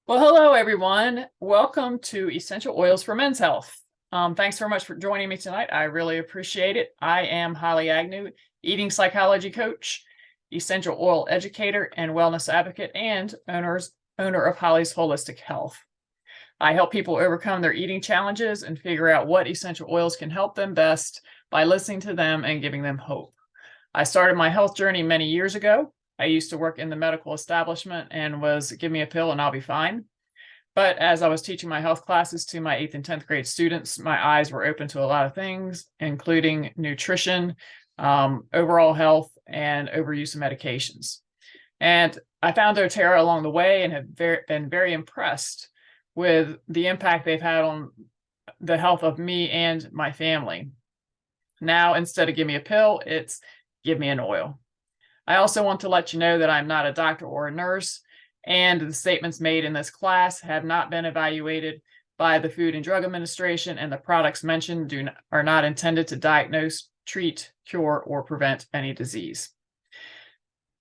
Well, hello, everyone. Welcome to Essential Oils for Men's Health. Thanks very much for joining me tonight. I really appreciate it. I am Holly Agnew, eating psychology coach, essential oil educator, and wellness advocate, and owner of Holly's Holistic Health. I help people overcome their eating challenges and figure out what essential oils can help them best by listening to them and giving them hope. I started my health journey many years ago. I used to work in the medical establishment and was give me a pill and I'll be fine. But as I was teaching my health classes to my 8th and 10th grade students, my eyes were open to a lot of things, including nutrition, overall health, and overuse of medications. And I found doTERRA along the way and have been very impressed with the impact they've had on the health of me and my family. Now, instead of give me a pill, it's give me an oil. I also want to let you know that I'm not a doctor or a nurse, and the statements made in this class have not been evaluated by the Food and Drug Administration, and the products mentioned are not intended to diagnose, treat, cure, or prevent any disease.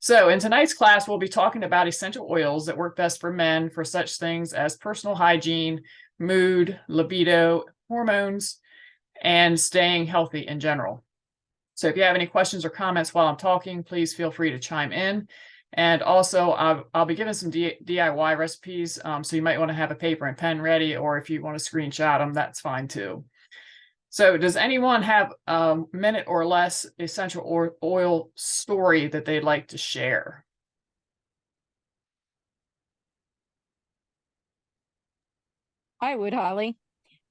So in tonight's class, we'll be talking about essential oils that work best for men for such things as personal hygiene, mood, libido, hormones, and staying healthy in general. So if you have any questions or comments while I'm talking, please feel free to chime in. And also, I'll be giving some DIY recipes, so you might want to have a paper and pen ready, or if you want to screenshot them, that's fine too. So does anyone have a minute or less essential oil story that they'd like to share? I would, Holly.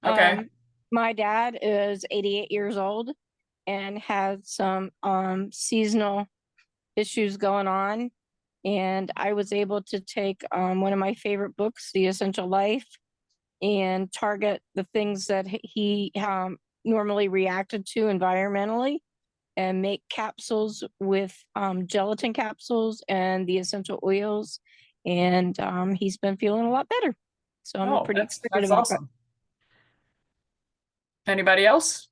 Okay. My dad is 88 years old and had some seasonal issues going on. And I was able to take one of my favorite books, The Essential Life, and target the things that he normally reacted to environmentally and make capsules with gelatin capsules and the essential oils. And he's been feeling a lot better. So I'm Oh, pretty excited that's about that. awesome. Anybody else?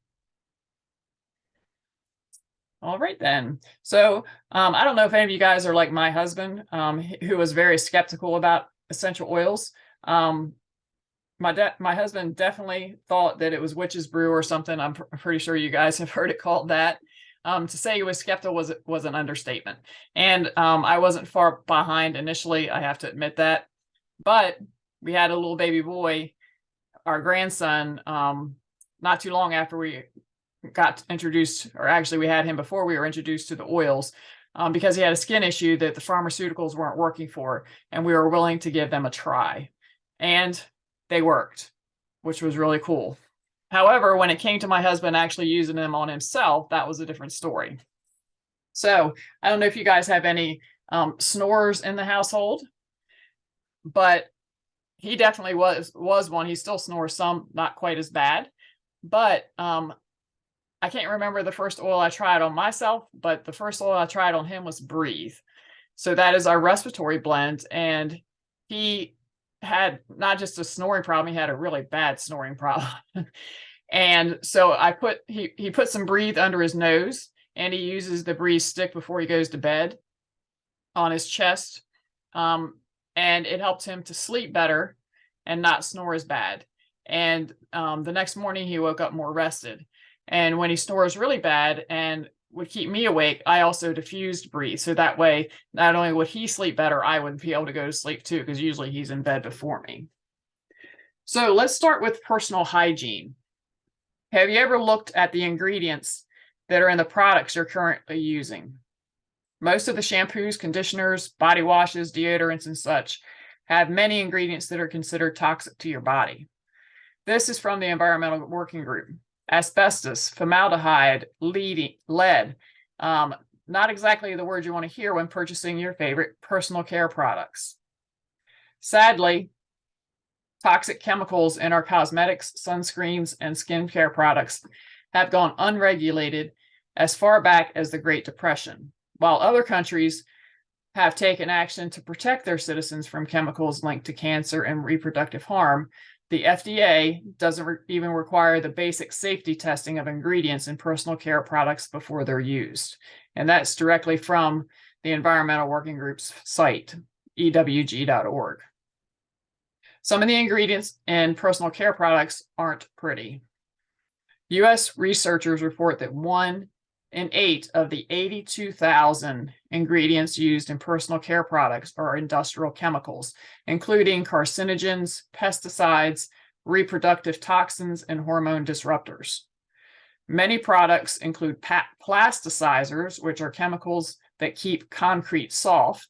All right then. So I don't know if any of you guys are like my husband, who was very skeptical about essential oils. My husband definitely thought that it was witch's brew or something. I'm pretty sure you guys have heard it called that. To say he was skeptical was an understatement. And I wasn't far behind initially, I have to admit that. But we had a little baby boy, our grandson, not too long after we got introduced, or actually we had him before we were introduced to the oils, because he had a skin issue that the pharmaceuticals weren't working for, and we were willing to give them a try. And they worked, which was really cool. However, when it came to my husband actually using them on himself, that was a different story. So I don't know if you guys have any snorers in the household, but he definitely was one. He still snores some, not quite as bad. But I can't remember the first oil I tried on myself, but the first oil I tried on him was Breathe. So that is our respiratory blend. And he had not just a snoring problem, he had a really bad snoring problem. And so he put some Breathe under his nose, and he uses the Breathe stick before he goes to bed on his chest. And it helped him to sleep better and not snore as bad. And the next morning he woke up more rested. And when he snores really bad and would keep me awake, I also diffused Breathe. So that way, not only would he sleep better, I would be able to go to sleep too, because usually he's in bed before me. So let's start with personal hygiene. Have you ever looked at the ingredients that are in the products you're currently using? Most of the shampoos, conditioners, body washes, deodorants, and such have many ingredients that are considered toxic to your body. This is from the Environmental Working Group. Asbestos, formaldehyde, lead, not exactly the word you want to hear when purchasing your favorite personal care products. Sadly, toxic chemicals in our cosmetics, sunscreens, and skincare products have gone unregulated as far back as the Great Depression, while other countries have taken action to protect their citizens from chemicals linked to cancer and reproductive harm. The FDA doesn't even require the basic safety testing of ingredients in personal care products before they're used. And that's directly from the Environmental Working Group's site, ewg.org. Some of the ingredients in personal care products aren't pretty. U.S. researchers report that 1 in 8 of the 82,000 ingredients used in personal care products are industrial chemicals, including carcinogens, pesticides, reproductive toxins, and hormone disruptors. Many products include plasticizers, which are chemicals that keep concrete soft,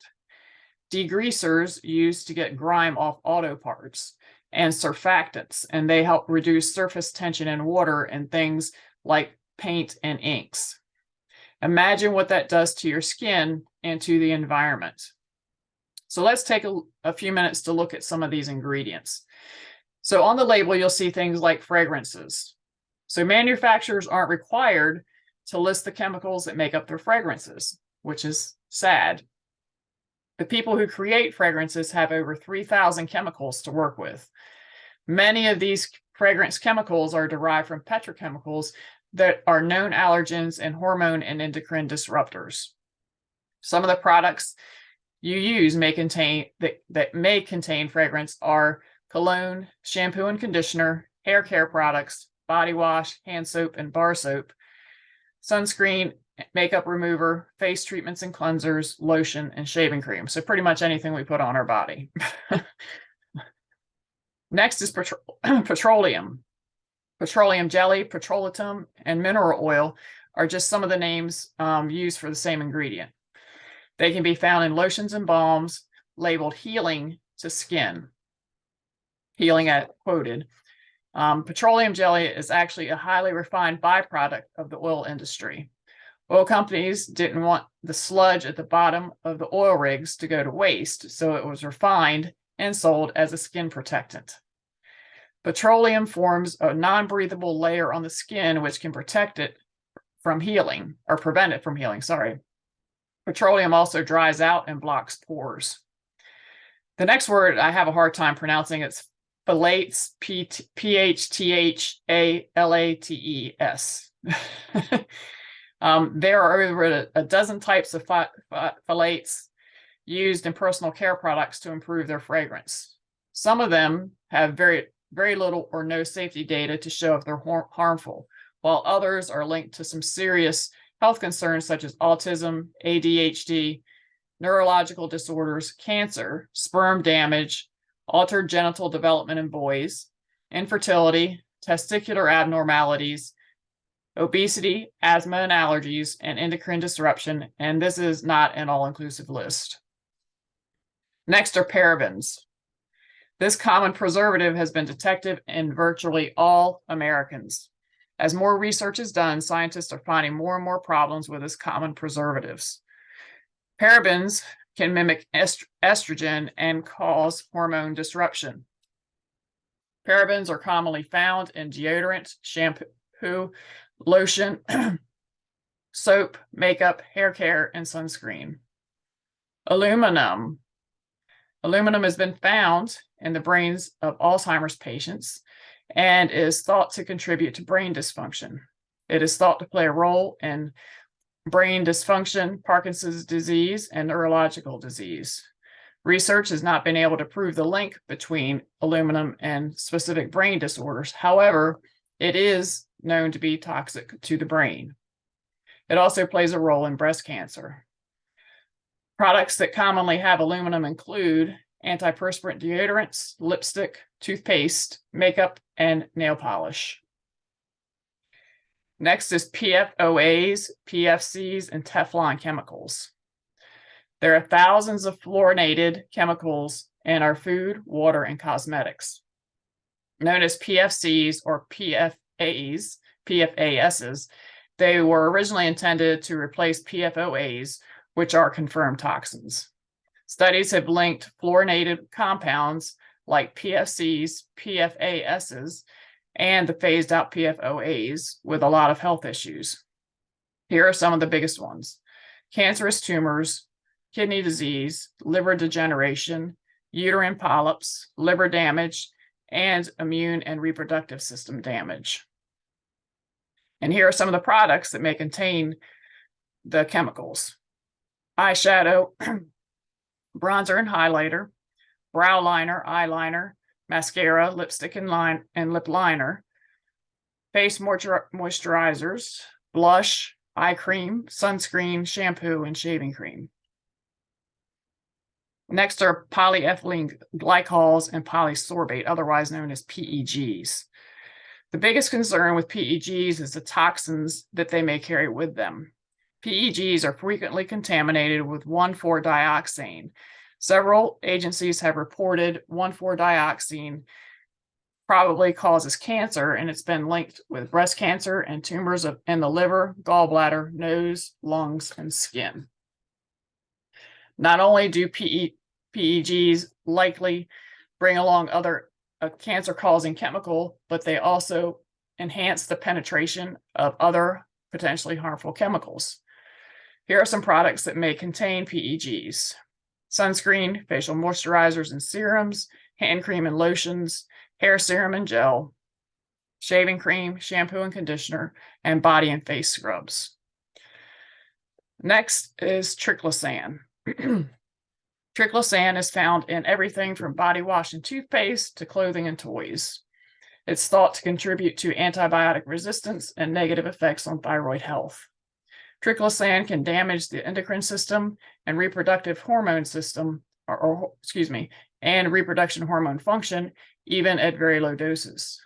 degreasers used to get grime off auto parts, and surfactants, and they help reduce surface tension in water and things like paint and inks. Imagine what that does to your skin and to the environment. So let's take a few minutes to look at some of these ingredients. So on the label, you'll see things like fragrances. So manufacturers aren't required to list the chemicals that make up their fragrances, which is sad. The people who create fragrances have over 3,000 chemicals to work with. Many of these fragrance chemicals are derived from petrochemicals that are known allergens and hormone and endocrine disruptors. Some of the products you use may contain fragrance are cologne, shampoo and conditioner, hair care products, body wash, hand soap and bar soap, sunscreen, makeup remover, face treatments and cleansers, lotion, and shaving cream. So pretty much anything we put on our body. Next is petroleum. Petroleum jelly, petrolatum, and mineral oil are just some of the names used for the same ingredient. They can be found in lotions and balms labeled healing to skin. Healing at quoted. Petroleum jelly is actually a highly refined byproduct of the oil industry. Oil companies didn't want the sludge at the bottom of the oil rigs to go to waste, so it was refined and sold as a skin protectant. Petroleum forms a non-breathable layer on the skin which can protect it from healing, or prevent it from healing, sorry. Petroleum also dries out and blocks pores. The next word I have a hard time pronouncing. It's phthalates, P-H-T-H-A-L-A-T-E-S. There are over a dozen types of phthalates used in personal care products to improve their fragrance. Some of them have very little or no safety data to show if they're harmful, while others are linked to some serious health concerns such as autism, ADHD, neurological disorders, cancer, sperm damage, altered genital development in boys, infertility, testicular abnormalities, obesity, asthma and allergies, and endocrine disruption, and this is not an all-inclusive list. Next are parabens. This common preservative has been detected in virtually all Americans. As more research is done, scientists are finding more and more problems with this common preservatives. Parabens can mimic estrogen and cause hormone disruption. Parabens are commonly found in deodorant, shampoo, lotion, soap, makeup, hair care, and sunscreen. Aluminum. Aluminum has been found in the brains of Alzheimer's patients and is thought to contribute to brain dysfunction. It is thought to play a role in brain dysfunction, Parkinson's disease, and neurological disease. Research has not been able to prove the link between aluminum and specific brain disorders. However, it is known to be toxic to the brain. It also plays a role in breast cancer. Products that commonly have aluminum include antiperspirant deodorants, lipstick, toothpaste, makeup, and nail polish. Next is PFOAs, PFCs, and Teflon chemicals. There are thousands of fluorinated chemicals in our food, water, and cosmetics. Known as PFCs or PFASs, they were originally intended to replace PFOAs, which are confirmed toxins. Studies have linked fluorinated compounds like PFCs, PFASs, and the phased out PFOAs with a lot of health issues. Here are some of the biggest ones: cancerous tumors, kidney disease, liver degeneration, uterine polyps, liver damage, and immune and reproductive system damage. And here are some of the products that may contain the chemicals: eyeshadow, bronzer and highlighter, brow liner, eyeliner, mascara, lipstick and lip liner, face moisturizers, blush, eye cream, sunscreen, shampoo, and shaving cream. Next are polyethylene glycols and polysorbate, otherwise known as PEGs. The biggest concern with PEGs is the toxins that they may carry with them. PEGs are frequently contaminated with 1,4-dioxane. Several agencies have reported 1,4-dioxane probably causes cancer, and it's been linked with breast cancer and tumors in the liver, gallbladder, nose, lungs, and skin. Not only do PEGs likely bring along other cancer-causing chemical, but they also enhance the penetration of other potentially harmful chemicals. Here are some products that may contain PEGs: sunscreen, facial moisturizers and serums, hand cream and lotions, hair serum and gel, shaving cream, shampoo and conditioner, and body and face scrubs. Next is triclosan. Triclosan is found in everything from body wash and toothpaste to clothing and toys. It's thought to contribute to antibiotic resistance and negative effects on thyroid health. Triclosan can damage the endocrine system and reproductive hormone system, and reproduction hormone function, even at very low doses.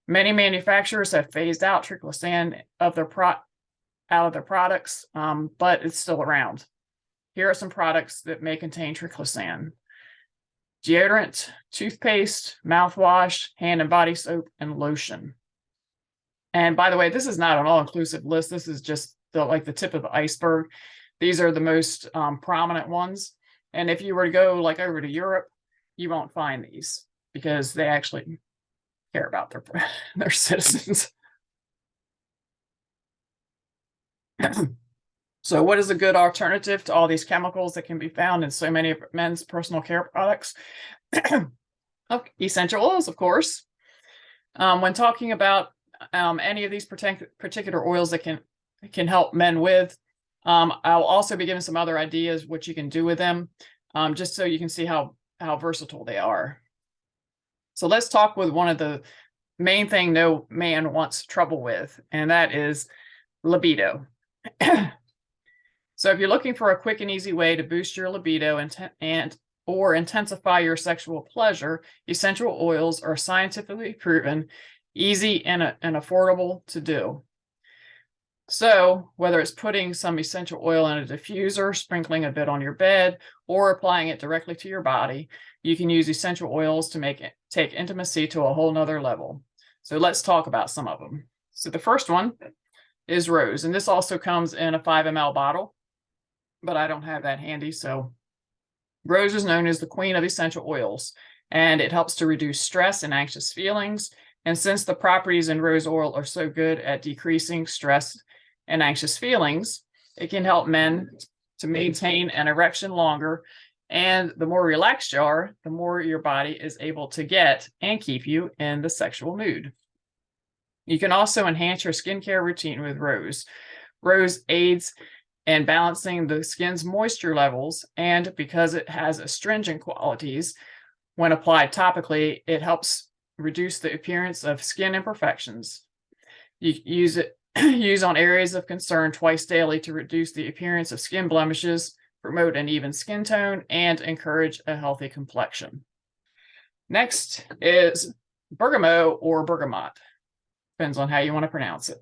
Many manufacturers have phased out triclosan out of their products, but it's still around. Here are some products that may contain triclosan: deodorant, toothpaste, mouthwash, hand and body soap, and lotion. And by the way, this is not an all-inclusive list. This is just the tip of the iceberg. These are the most prominent ones. And if you were to go over to Europe, you won't find these because they actually care about their citizens. So what is a good alternative to all these chemicals that can be found in so many of men's personal care products? Essential oils, of course. When talking about any of these particular oils that can help men with, I'll also be giving some other ideas what you can do with them, just so you can see how versatile they are. So let's talk with one of the main thing no man wants trouble with, and that is libido. So if you're looking for a quick and easy way to boost your libido or intensify your sexual pleasure, essential oils are scientifically proven, easy and affordable to do. So whether it's putting some essential oil in a diffuser, sprinkling a bit on your bed, or applying it directly to your body, you can use essential oils to take intimacy to a whole nother level. So let's talk about some of them. So the first one is rose, and this also comes in a 5 ml bottle, but I don't have that handy. So rose is known as the queen of essential oils, and it helps to reduce stress and anxious feelings. And since the properties in rose oil are so good at decreasing stress and anxious feelings, it can help men to maintain an erection longer. And the more relaxed you are, the more your body is able to get and keep you in the sexual mood. You can also enhance your skincare routine with rose. Rose aids in balancing the skin's moisture levels, and because it has astringent qualities, when applied topically, it helps reduce the appearance of skin imperfections. You use on areas of concern twice daily to reduce the appearance of skin blemishes, promote an even skin tone, and encourage a healthy complexion. Next is bergamot or bergamot. Depends on how you want to pronounce it.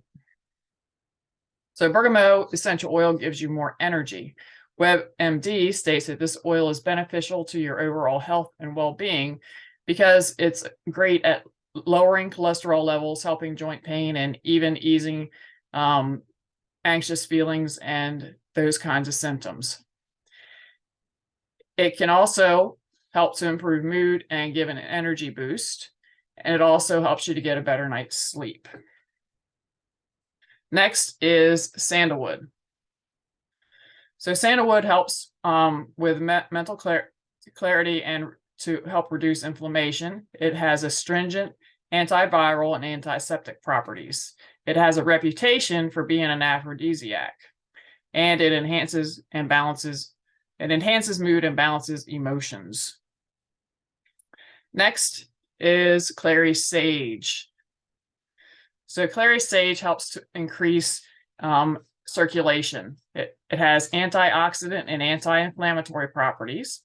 So bergamot essential oil gives you more energy. WebMD states that this oil is beneficial to your overall health and well-being because it's great at lowering cholesterol levels, helping joint pain, and even easing anxious feelings and those kinds of symptoms. It can also help to improve mood and give an energy boost, and it also helps you to get a better night's sleep. Next is sandalwood. So sandalwood helps with mental clarity and to help reduce inflammation. It has astringent, antiviral, and antiseptic properties. It has a reputation for being an aphrodisiac, and it enhances mood and balances emotions. Next is clary sage. So clary sage helps to increase circulation. It has antioxidant and anti-inflammatory properties.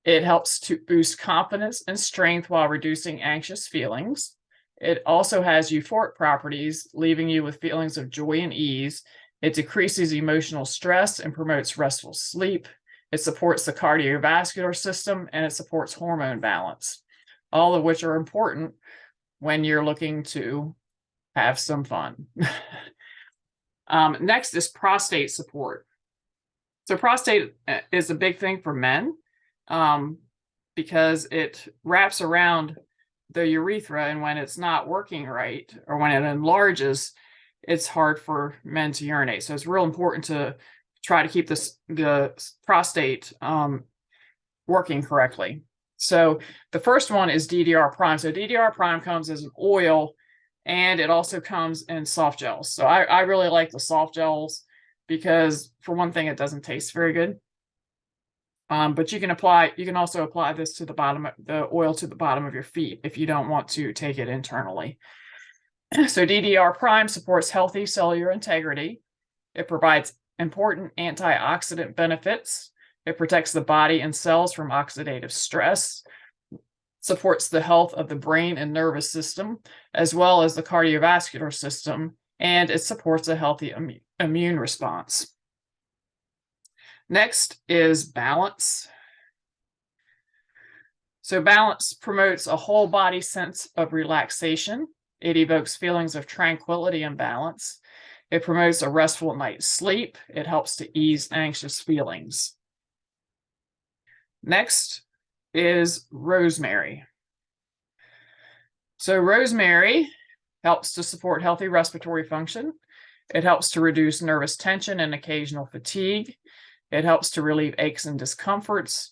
It helps to boost confidence and strength while reducing anxious feelings. It also has euphoric properties, leaving you with feelings of joy and ease. It decreases emotional stress and promotes restful sleep. It supports the cardiovascular system, and it supports hormone balance, all of which are important when you're looking to have some fun. Next is prostate support. So prostate is a big thing for men because it wraps around the urethra, and when it's not working right, or when it enlarges, it's hard for men to urinate. So it's real important to try to keep the prostate working correctly. So the first one is DDR prime. So DDR prime comes as an oil, and it also comes in soft gels. So I really like the soft gels because, for one thing, it doesn't taste very good. But you can also apply this to the oil to the bottom of your feet if you don't want to take it internally. So DDR prime supports healthy cellular integrity. It provides important antioxidant benefits. It protects the body and cells from oxidative stress, supports the health of the brain and nervous system, as well as the cardiovascular system, and it supports a healthy immune response. Next is balance. So balance promotes a whole body sense of relaxation. It evokes feelings of tranquility and balance. It promotes a restful night's sleep. It helps to ease anxious feelings. Next is rosemary. So rosemary helps to support healthy respiratory function. It helps to reduce nervous tension and occasional fatigue. It helps to relieve aches and discomforts,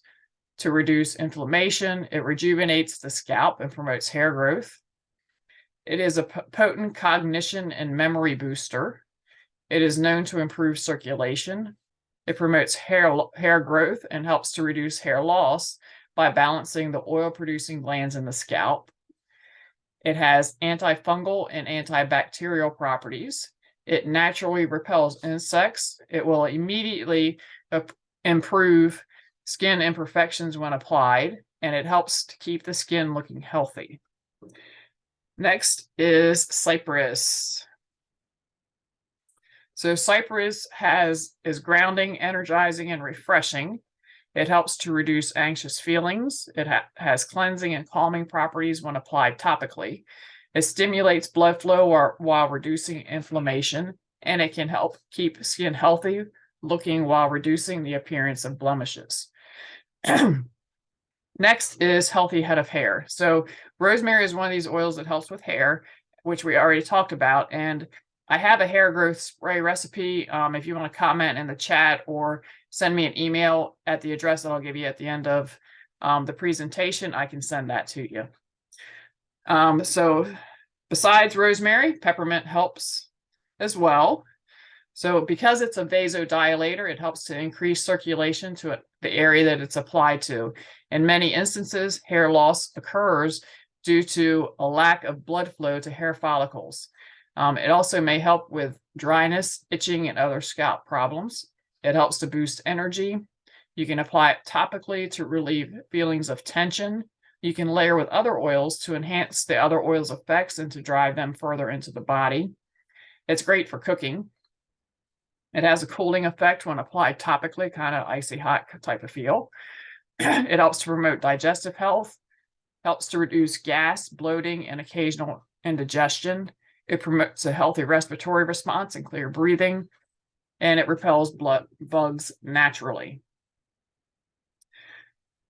to reduce inflammation. It rejuvenates the scalp and promotes hair growth. It is a potent cognition and memory booster. It is known to improve circulation. It promotes hair growth and helps to reduce hair loss by balancing the oil-producing glands in the scalp. It has antifungal and antibacterial properties. It naturally repels insects. It will immediately improve skin imperfections when applied, and it helps to keep the skin looking healthy. Next is cypress. So cypress is grounding, energizing, and refreshing. It helps to reduce anxious feelings. It has cleansing and calming properties when applied topically. It stimulates blood flow while reducing inflammation, and it can help keep skin healthy looking while reducing the appearance of blemishes. Next is healthy head of hair. So rosemary is one of these oils that helps with hair, which we already talked about. And I have a hair growth spray recipe. If you want to comment in the chat or send me an email at the address that I'll give you at the end of the presentation, I can send that to you. So besides rosemary, peppermint helps as well. So because it's a vasodilator, it helps to increase circulation to the area that it's applied to. In many instances, hair loss occurs due to a lack of blood flow to hair follicles. It also may help with dryness, itching, and other scalp problems. It helps to boost energy. You can apply it topically to relieve feelings of tension. You can layer with other oils to enhance the other oils' effects and to drive them further into the body. It's great for cooking. It has a cooling effect when applied topically, kind of icy hot type of feel. It helps to promote digestive health, helps to reduce gas, bloating, and occasional indigestion. It promotes a healthy respiratory response and clear breathing, and it repels blood bugs naturally.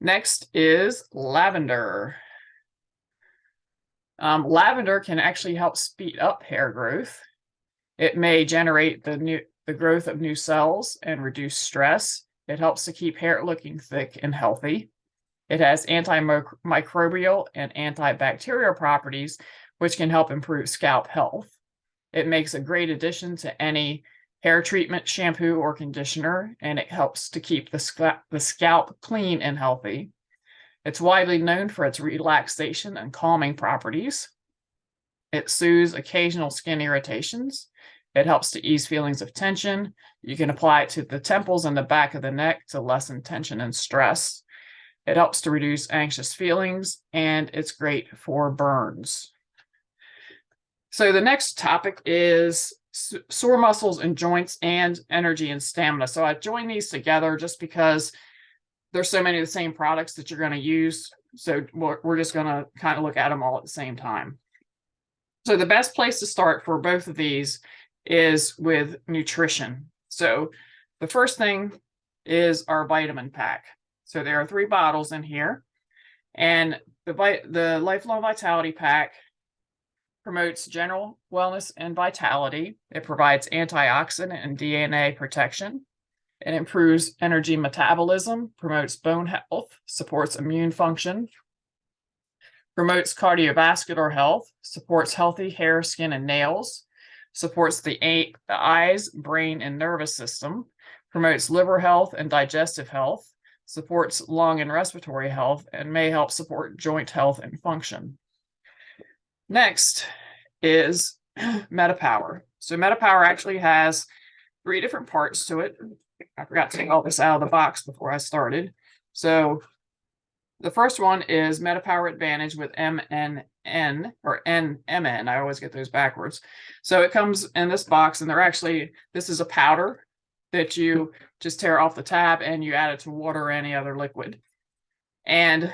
Next is lavender. Lavender can actually help speed up hair growth. It may generate the growth of new cells and reduce stress. It helps to keep hair looking thick and healthy. It has antimicrobial and antibacterial properties, which can help improve scalp health. It makes a great addition to any hair treatment, shampoo, or conditioner, and it helps to keep the scalp clean and healthy. It's widely known for its relaxation and calming properties. It soothes occasional skin irritations. It helps to ease feelings of tension. You can apply it to the temples and the back of the neck to lessen tension and stress. It helps to reduce anxious feelings, and it's great for burns. So the next topic is sore muscles and joints and energy and stamina. So I joined these together just because there's so many of the same products that you're going to use. So we're just going to kind of look at them all at the same time. So the best place to start for both of these is with nutrition. So the first thing is our vitamin pack. So there are 3 bottles in here, and the Lifelong Vitality Pack promotes general wellness and vitality. It provides antioxidant and DNA protection. It improves energy metabolism, promotes bone health, supports immune function, promotes cardiovascular health, supports healthy hair, skin, and nails, supports the eyes, brain, and nervous system, promotes liver health and digestive health, supports lung and respiratory health, and may help support joint health and function. Next is MetaPower. So MetaPower actually has 3 different parts to it. I forgot to take all this out of the box before I started. So the first one is MetaPower Advantage with MNN or NMN. I always get those backwards. So it comes in this box, and this is a powder that you just tear off the tab and you add it to water or any other liquid. And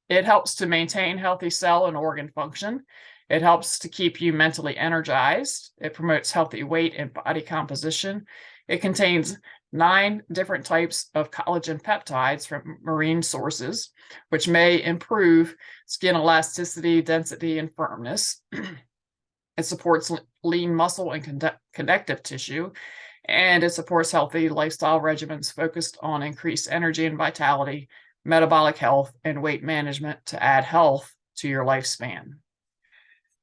it helps to maintain healthy cell and organ function. It helps to keep you mentally energized. It promotes healthy weight and body composition. It contains 9 different types of collagen peptides from marine sources, which may improve skin elasticity, density, and firmness. It supports lean muscle and connective tissue, and it supports healthy lifestyle regimens focused on increased energy and vitality, metabolic health, and weight management to add health to your lifespan.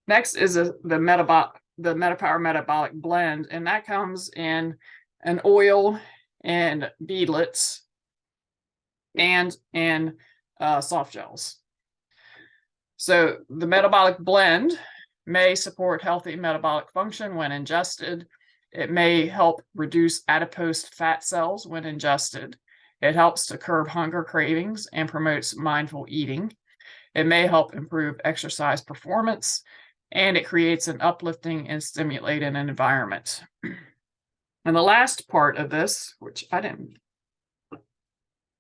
Next is the MetaPower Metabolic Blend, and that comes in an oil and beadlets and in soft gels. So the metabolic blend may support healthy metabolic function when ingested. It may help reduce adipose fat cells when ingested. It helps to curb hunger cravings and promotes mindful eating. It may help improve exercise performance, and it creates an uplifting and stimulating environment. And the last part of this, which I think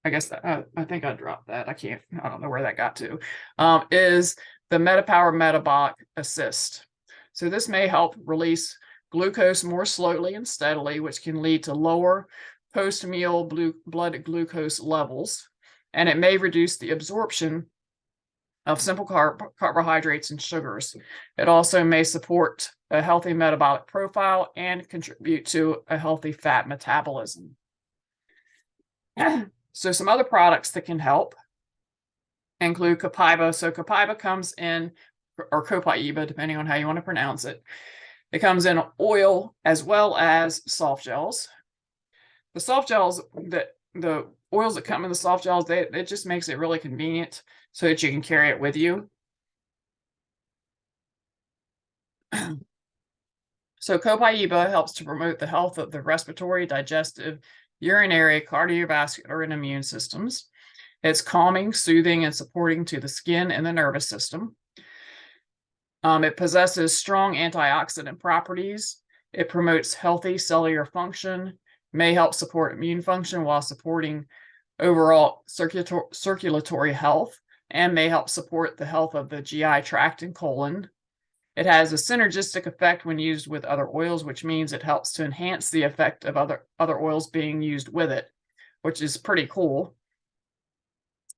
I dropped that. I don't know where that got to, is the MetaPower Metabolic Assist. So this may help release glucose more slowly and steadily, which can lead to lower post-meal blood glucose levels. And it may reduce the absorption of simple carbohydrates and sugars. It also may support a healthy metabolic profile and contribute to a healthy fat metabolism. So some other products that can help include Copaiba. So Copaiba comes in, or Copaiba, depending on how you want to pronounce it. It comes in oil as well as soft gels. The soft gels, the oils that come in the soft gels, it just makes it really convenient so that you can carry it with you. So Copaiba helps to promote the health of the respiratory, digestive, urinary, cardiovascular, and immune systems. It's calming, soothing, and supporting to the skin and the nervous system. It possesses strong antioxidant properties. It promotes healthy cellular function, may help support immune function while supporting overall circulatory health, and may help support the health of the GI tract and colon. It has a synergistic effect when used with other oils, which means it helps to enhance the effect of other oils being used with it, which is pretty cool.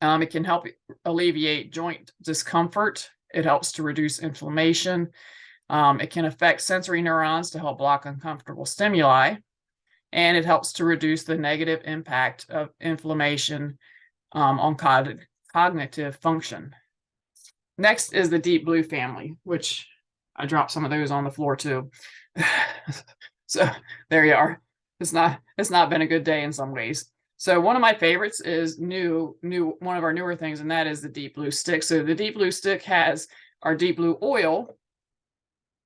It can help alleviate joint discomfort. It helps to reduce inflammation. It can affect sensory neurons to help block uncomfortable stimuli. And it helps to reduce the negative impact of inflammation on cognitive function. Next is the Deep Blue family, which I dropped some of those on the floor too. So there you are. It's not been a good day in some ways. So one of my favorites is one of our newer things, and that is the deep blue stick. So the deep blue stick has our deep blue oil,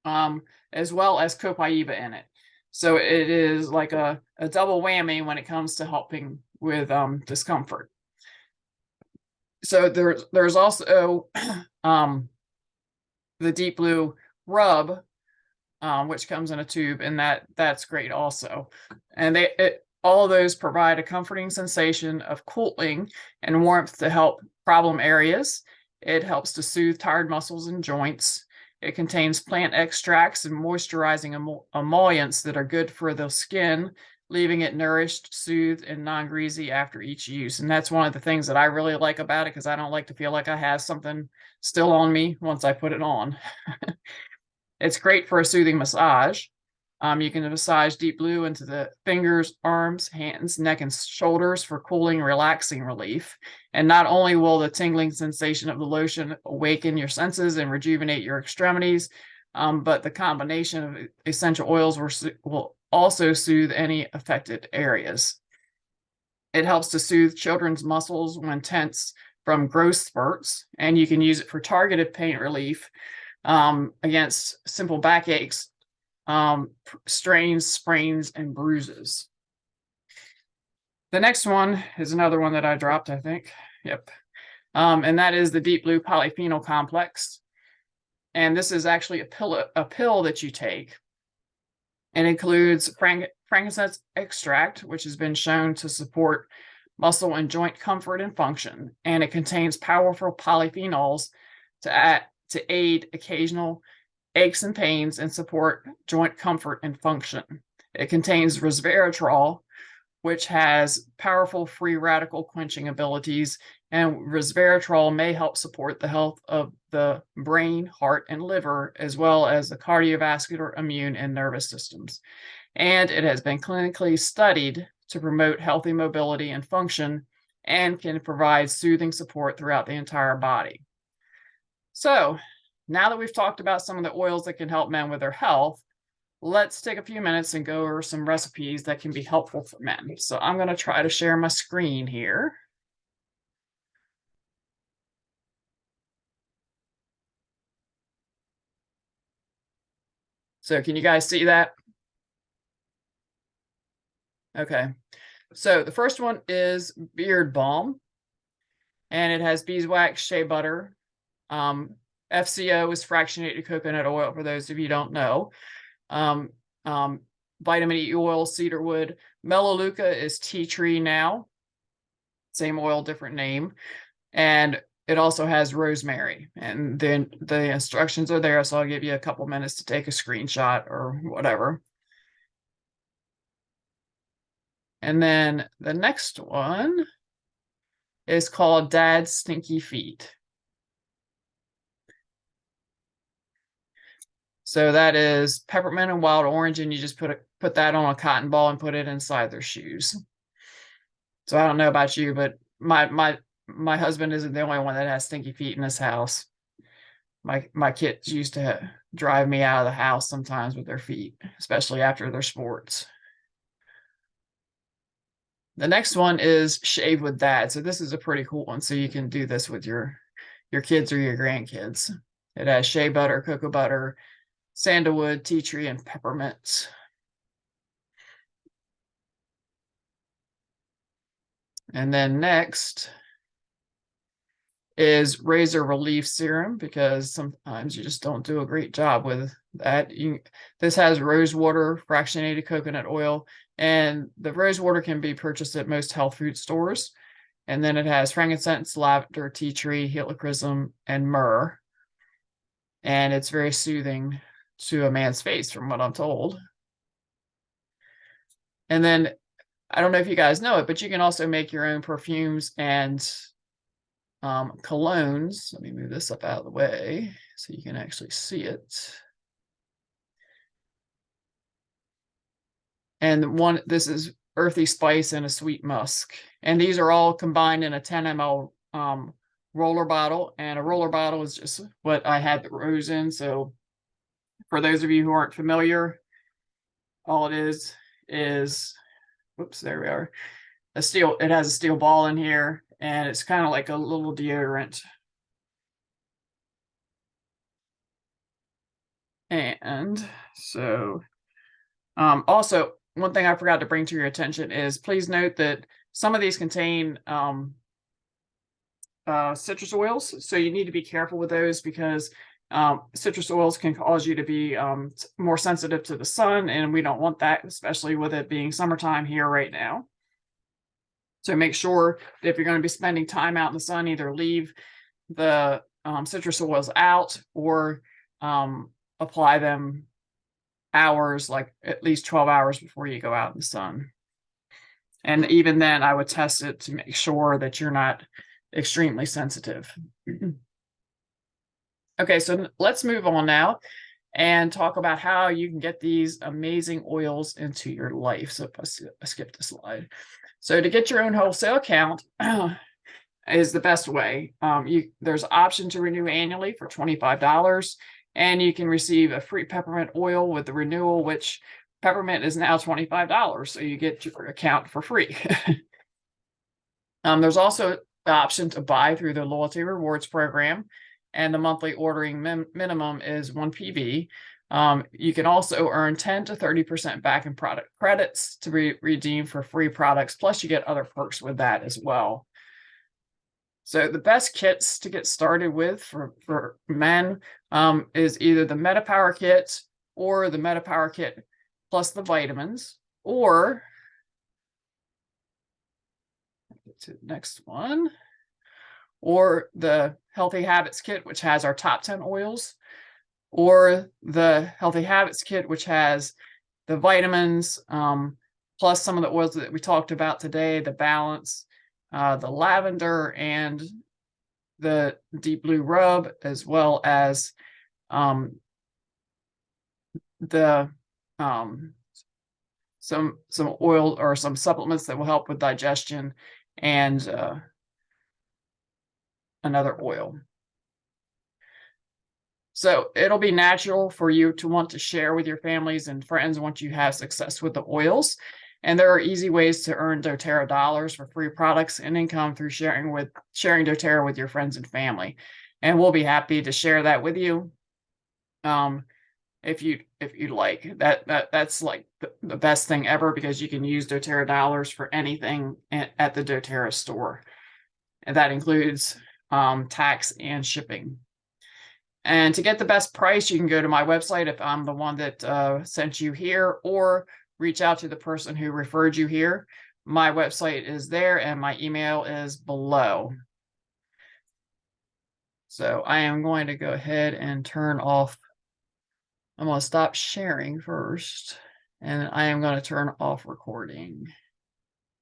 as well as copaiba in it. So it is like a double whammy when it comes to helping with discomfort. So there's also the deep blue rub, which comes in a tube, and that's great also. And all of those provide a comforting sensation of cooling and warmth to help problem areas. It helps to soothe tired muscles and joints. It contains plant extracts and moisturizing emollients that are good for the skin, leaving it nourished, soothed, and non-greasy after each use. And that's one of the things that I really like about it, because I don't like to feel like I have something still on me once I put it on. It's great for a soothing massage. You can massage deep blue into the fingers, arms, hands, neck, and shoulders for cooling, relaxing relief. And not only will the tingling sensation of the lotion awaken your senses and rejuvenate your extremities, but the combination of essential oils will also soothe any affected areas. It helps to soothe children's muscles when tense from growth spurts, and you can use it for targeted pain relief against simple backaches, strains, sprains, and bruises. The next one is another one that I dropped, I think. Yep. And that is the deep blue polyphenol complex. And this is actually a pill that you take. It includes frankincense extract, which has been shown to support muscle and joint comfort and function. And it contains powerful polyphenols to aid occasional aches and pains and support joint comfort and function. It contains resveratrol, which has powerful free radical quenching abilities, and resveratrol may help support the health of the brain, heart, and liver, as well as the cardiovascular, immune, and nervous systems. And it has been clinically studied to promote healthy mobility and function, and can provide soothing support throughout the entire body. So now that we've talked about some of the oils that can help men with their health, let's take a few minutes and go over some recipes that can be helpful for men. So I'm going to try to share my screen here. So can you guys see that? Okay. So the first one is beard balm, and it has beeswax, shea butter. FCO is fractionated coconut oil, for those of you who don't know. Vitamin E oil, cedarwood. Melaleuca is tea tree now. Same oil, different name. And it also has rosemary. And then the instructions are there, so I'll give you a couple minutes to take a screenshot or whatever. And then the next one is called Dad's Stinky Feet. So that is peppermint and wild orange, and you just put that on a cotton ball and put it inside their shoes. So I don't know about you, but my husband isn't the only one that has stinky feet in his house. My kids used to drive me out of the house sometimes with their feet, especially after their sports. The next one is Shave with Dad. So this is a pretty cool one. So you can do this with your kids or your grandkids. It has shea butter, cocoa butter, sandalwood, tea tree, and peppermint. And then next is razor relief serum, because sometimes you just don't do a great job with that. This has rose water, fractionated coconut oil, and the rose water can be purchased at most health food stores. And then it has frankincense, lavender, tea tree, helichrysum, and myrrh. And it's very soothing to a man's face, from what I'm told. And then I don't know if you guys know it, but you can also make your own perfumes and colognes. Let me move this up out of the way so you can actually see it. And this is earthy spice and a sweet musk. And these are all combined in a 10 ml roller bottle. And a roller bottle is just what I had the rose in. So for those of you who aren't familiar, all it is, whoops, there we are. it has a steel ball in here, and it's kind of like a little deodorant. And so, also, one thing I forgot to bring to your attention is please note that some of these contain citrus oils. So you need to be careful with those because citrus oils can cause you to be more sensitive to the sun, and we don't want that, especially with it being summertime here right now. So make sure that if you're going to be spending time out in the sun, either leave the citrus oils out or apply them hours, like at least 12 hours before you go out in the sun. And even then, I would test it to make sure that you're not extremely sensitive. Okay, so let's move on now and talk about how you can get these amazing oils into your life. So I skipped a slide. So to get your own wholesale account is the best way. There's an option to renew annually for $25, and you can receive a free peppermint oil with the renewal, which peppermint is now $25, so you get your account for free. There's also the option to buy through the loyalty rewards program, and the monthly ordering minimum is 1 PV. You can also earn 10 to 30% back in product credits to be redeemed for free products, plus you get other perks with that as well. So the best kits to get started with for men is either the MetaPower kit or the MetaPower kit plus the vitamins, or to the next one, or the Healthy Habits kit, which has our top 10 oils, or the Healthy Habits kit, which has the vitamins, plus some of the oils that we talked about today, the balance, the lavender, and the deep blue rub, as well as the some oil or some supplements that will help with digestion, and another oil. So it'll be natural for you to want to share with your families and friends once you have success with the oils. And there are easy ways to earn doTERRA dollars for free products and income through sharing doTERRA with your friends and family. And we'll be happy to share that with you. If you'd like. That's like the best thing ever, because you can use doTERRA dollars for anything at the doTERRA store. And that includes tax and shipping. And to get the best price, you can go to my website if I'm the one that sent you here, or reach out to the person who referred you here. My website is there and my email is below. So I am going to go ahead and turn off. I'm going to stop sharing first, and I am going to turn off recording.